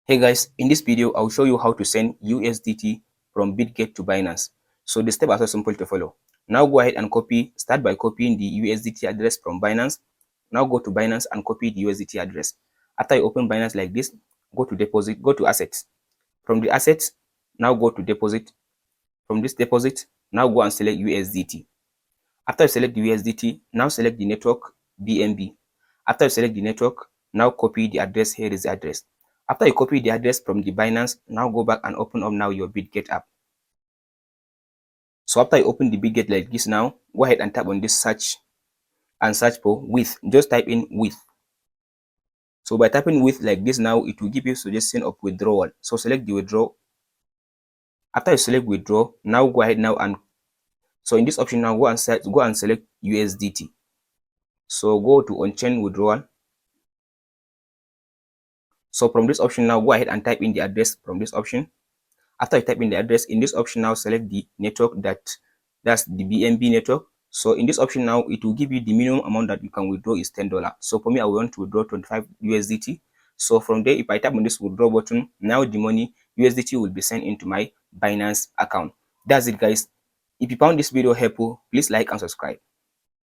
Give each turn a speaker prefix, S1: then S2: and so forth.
S1: Hey guys, in this video, I'll show you how to send USDT from Bitget to Binance. So the steps are so simple to follow. Now go ahead and start by copying the USDT address from Binance. Now go to Binance and copy the USDT address. After you open Binance like this, go to deposit, go to assets. From the assets, now go to deposit. From this deposit, now go and select USDT. After you select the USDT, now select the network BNB. After you select the network, now copy the address. Here is the address. After you copy the address from the Binance, now go back and open up now your Bitget app. So after you open the Bitget like this now, go ahead and tap on this search and search for with. Just type in with. So by tapping with like this now, it will give you suggestion of withdrawal. So select the withdraw. After you select withdraw, now go ahead now and so in this option now go and select USDT. So go to on-chain withdrawal. So from this option now, go ahead and type in the address from this option. After you type in the address, in this option now, select the network that's the BNB network. So in this option now, it will give you the minimum amount that you can withdraw is $10. So for me, I want to withdraw 25 USDT. So from there, if I tap on this withdraw button, now the money USDT will be sent into my Binance account. That's it, guys. If you found this video helpful, please like and subscribe.